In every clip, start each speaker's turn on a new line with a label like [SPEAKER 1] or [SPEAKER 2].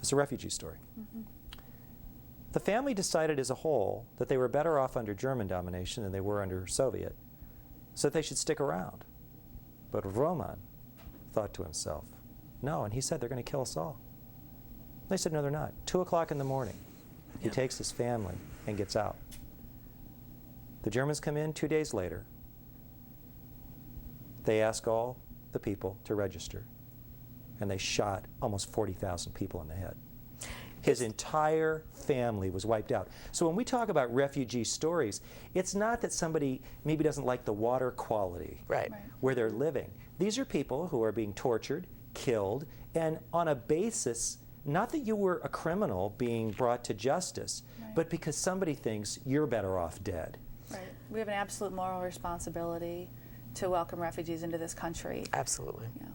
[SPEAKER 1] It's a refugee story. The family decided as a whole that they were better off under German domination than they were under Soviet, so that they should stick around. But Roman thought to himself, no, and he said, they're going to kill us all. They said, no, they're not. 2 o'clock in the morning, he takes his family and gets out. The Germans come in 2 days later. They ask all the people to register, and they shot almost 40,000 people in the head. His entire family was wiped out. So when we talk about refugee stories, it's not that somebody maybe doesn't like the water quality where they're living. These are people who are being tortured, killed, and on a basis, not that you were a criminal being brought to justice, but because somebody thinks you're better off dead.
[SPEAKER 2] Right. We have an absolute moral responsibility to welcome refugees into this country.
[SPEAKER 3] Absolutely.
[SPEAKER 2] Yeah.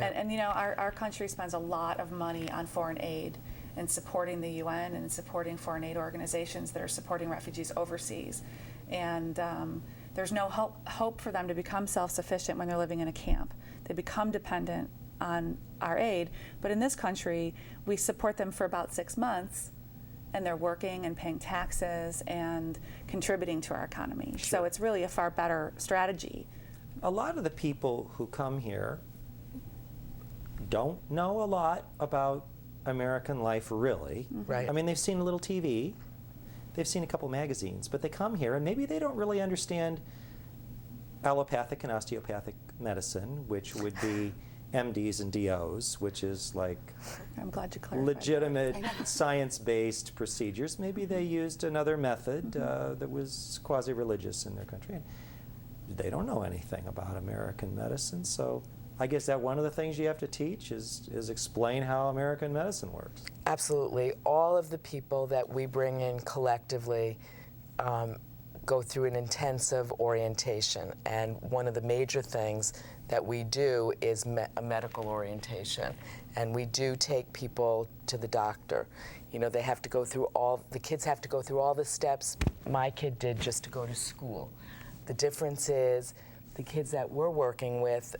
[SPEAKER 2] And you know, our country spends a lot of money on foreign aid and supporting the UN and supporting foreign aid organizations that are supporting refugees overseas. And there's no hope for them to become self-sufficient when they're living in a camp. They become dependent on our aid. But in this country, we support them for about 6 months, and they're working and paying taxes and contributing to our economy.
[SPEAKER 1] Sure.
[SPEAKER 2] So it's really a far better strategy.
[SPEAKER 1] A lot of the people who come here don't know a lot about American life, really.
[SPEAKER 3] Right.
[SPEAKER 1] I mean, they've seen a little TV, they've seen a couple magazines, but they come here and maybe they don't really understand allopathic and osteopathic medicine, which would be MDs and DOs, which is like
[SPEAKER 2] I'm glad you clarified
[SPEAKER 1] legitimate science-based procedures. Maybe they used another method that was quasi-religious in their country. And they don't know anything about American medicine, so I guess that one of the things you have to teach is explain how American medicine works.
[SPEAKER 3] Absolutely. All of the people that we bring in collectively go through an intensive orientation, and one of the major things that we do is a medical orientation, and we do take people to the doctor. You know, they have to go through the kids have to go through all the steps my kid did just to go to school. The difference is the kids that we're working with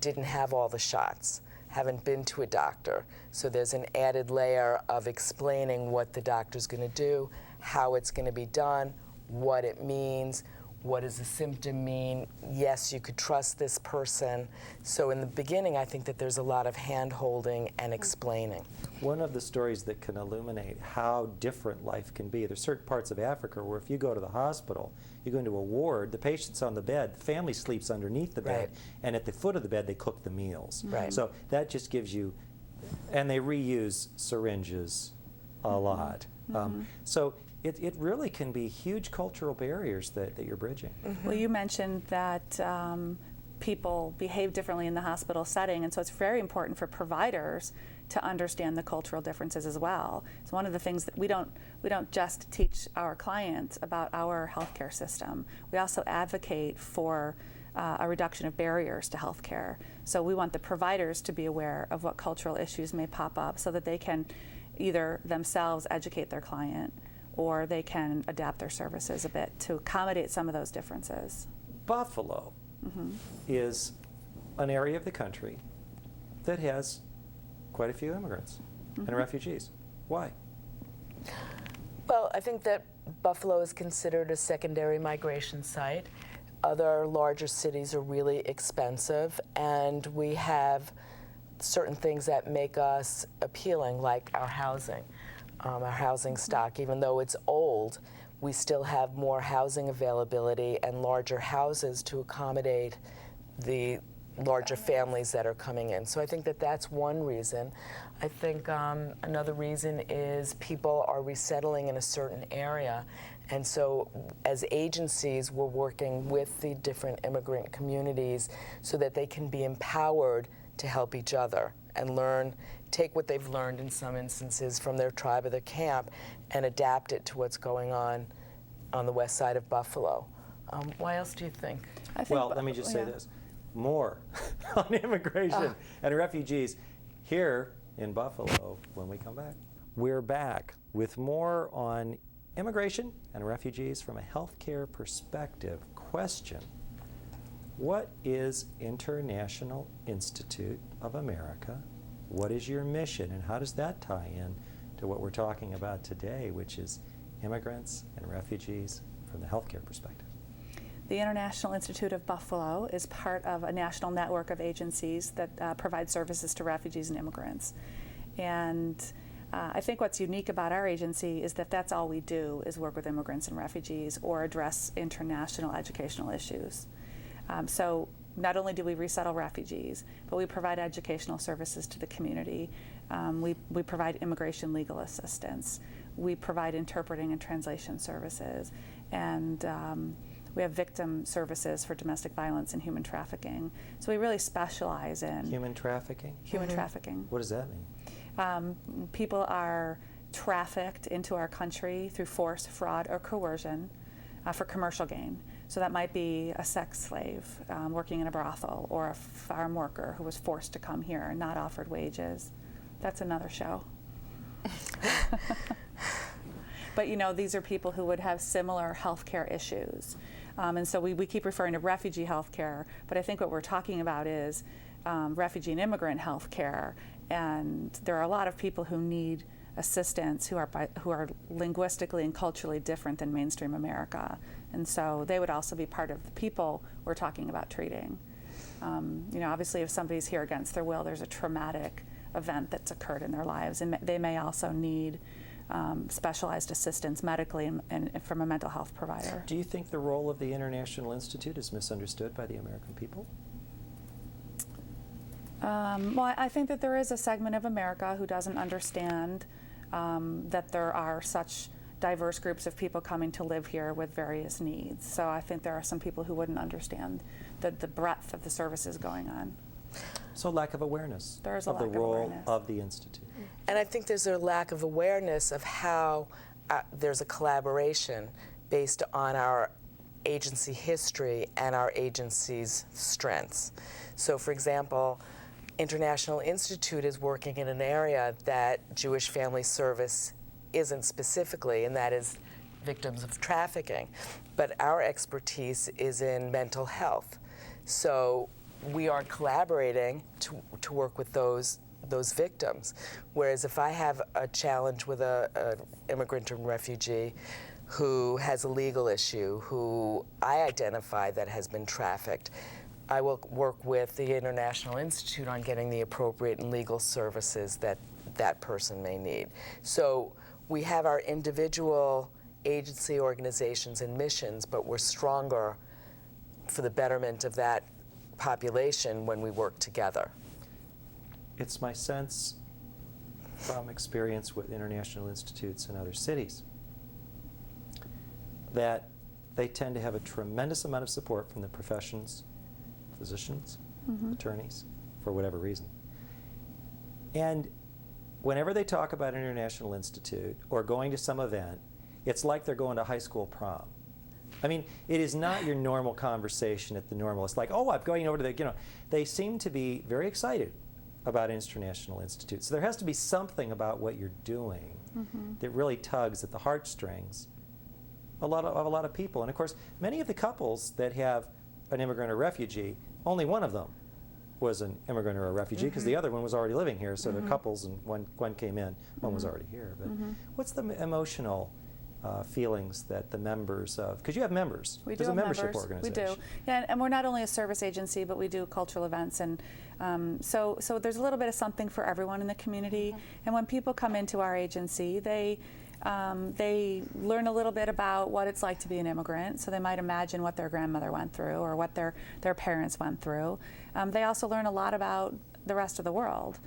[SPEAKER 3] didn't have all the shots, haven't been to a doctor. So there's an added layer of explaining what the doctor's going to do, how it's going to be done, what it means, what does the symptom mean. Yes, you could trust this person. So in the beginning, I think that there's a lot of hand-holding and explaining.
[SPEAKER 1] One of the stories that can illuminate how different life can be, there's certain parts of Africa where if you go to the hospital, you go into a ward, the patient's on the bed, the family sleeps underneath the bed, and at the foot of the bed they cook the meals. So that just gives you, and they reuse syringes a lot. So it really can be huge cultural barriers that you're bridging.
[SPEAKER 2] Well, you mentioned that people behave differently in the hospital setting, and so it's very important for providers to understand the cultural differences as well. So one of the things that we don't just teach our clients about our healthcare system. We also advocate for a reduction of barriers to healthcare. So we want the providers to be aware of what cultural issues may pop up so that they can either themselves educate their client or they can adapt their services a bit to accommodate some of those differences.
[SPEAKER 1] Buffalo is an area of the country that has quite a few immigrants and refugees. Why?
[SPEAKER 3] Well, I think that Buffalo is considered a secondary migration site. Other larger cities are really expensive, and we have certain things that make us appealing, like our housing. Our housing stock, even though it's old, we still have more housing availability and larger houses to accommodate the larger families that are coming in. So I think that that's one reason. I think another reason is people are resettling in a certain area. And so as agencies, we're working with the different immigrant communities so that they can be empowered to help each other and take what they've learned in some instances from their tribe or their camp and adapt it to what's going on the west side of Buffalo. Why else do you think?
[SPEAKER 1] Well, let me just say this. More on immigration and refugees here in Buffalo when we come back. We're back with more on immigration and refugees from a healthcare perspective. Question: what is International Institute of America? What is your mission, and how does that tie in to what we're talking about today, which is immigrants and refugees from the healthcare perspective?
[SPEAKER 2] The International Institute of Buffalo is part of a national network of agencies that provide services to refugees and immigrants. And I think what's unique about our agency is that that's all we do, is work with immigrants and refugees or address international educational issues. So not only do we resettle refugees, but we provide educational services to the community. We provide immigration legal assistance. We provide interpreting and translation services. And we have victim services for domestic violence and human trafficking. So we really specialize in
[SPEAKER 1] Human trafficking?
[SPEAKER 2] human trafficking.
[SPEAKER 1] What does that mean?
[SPEAKER 2] People are trafficked into our country through force, fraud, or coercion for commercial gain. So that might be a sex slave working in a brothel, or a farm worker who was forced to come here and not offered wages. That's another show. But you know, these are people who would have similar healthcare issues. And so we keep referring to refugee healthcare, but I think what we're talking about is refugee and immigrant healthcare. And there are a lot of people who need assistance who are linguistically and culturally different than mainstream America. And so they would also be part of the people we're talking about treating. You know, obviously if somebody's here against their will, there's a traumatic event that's occurred in their lives, and they may also need specialized assistance medically and from a mental health provider.
[SPEAKER 1] Do you think the role of the International Institute is misunderstood by the American people?
[SPEAKER 2] Well, I think that there is a segment of America who doesn't understand that there are such diverse groups of people coming to live here with various needs. So I think there are some people who wouldn't understand the breadth of the services going on.
[SPEAKER 1] So lack of awareness
[SPEAKER 2] There is a
[SPEAKER 1] of the
[SPEAKER 2] lack of
[SPEAKER 1] role
[SPEAKER 2] awareness.
[SPEAKER 1] of the Institute.
[SPEAKER 3] And I think there's a lack of awareness of how there's a collaboration based on our agency history and our agency's strengths. So for example, International Institute is working in an area that Jewish Family Service isn't specifically, and that is victims of trafficking. But our expertise is in mental health. So we are collaborating to work with those victims. Whereas if I have a challenge with an immigrant and refugee who has a legal issue, who I identify that has been trafficked, I will work with the International Institute on getting the appropriate and legal services that that person may need. So we have our individual agency organizations and missions, but we're stronger for the betterment of that population when we work together.
[SPEAKER 1] It's my sense from experience with international institutes in other cities that they tend to have a tremendous amount of support from the professions, physicians, attorneys, for whatever reason. And whenever they talk about an international institute or going to some event, it's like they're going to high school prom. I mean, it is not your normal conversation at the normal. It's like, oh, I'm going over to the, you know, they seem to be very excited about International Institute. So there has to be something about what you're doing that really tugs at the heartstrings of a lot of people. And of course, many of the couples that have an immigrant or refugee, only one of them was an immigrant or a refugee, because the other one was already living here. So they're couples, and one came in, one was already here. But what's the emotional feelings that the members of, because you have members,
[SPEAKER 2] We do
[SPEAKER 1] there's a
[SPEAKER 2] have
[SPEAKER 1] membership
[SPEAKER 2] members.
[SPEAKER 1] organization.
[SPEAKER 2] We do. Yeah, and we're not only a service agency, but we do cultural events, and so there's a little bit of something for everyone in the community. And when people come into our agency, they learn a little bit about what it's like to be an immigrant. So they might imagine what their grandmother went through or what their parents went through. They also learn a lot about the rest of the world.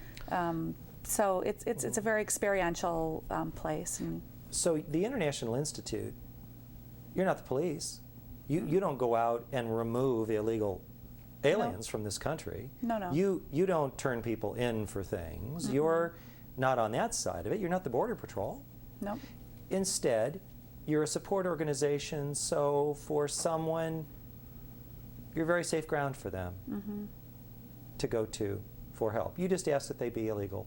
[SPEAKER 2] So it's a very experiential place. And
[SPEAKER 1] So the International Institute, you're not the police. You don't go out and remove illegal aliens from this country.
[SPEAKER 2] No.
[SPEAKER 1] You don't turn people in for things. You're not on that side of it. You're not the Border Patrol.
[SPEAKER 2] Nope.
[SPEAKER 1] Instead, you're a support organization, so for someone, you're very safe ground for them to go to for help. You just ask that they be illegal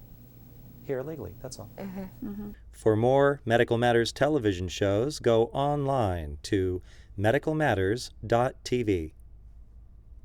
[SPEAKER 1] here illegally, that's all. For more Medical Matters television shows, go online to medicalmatters.tv.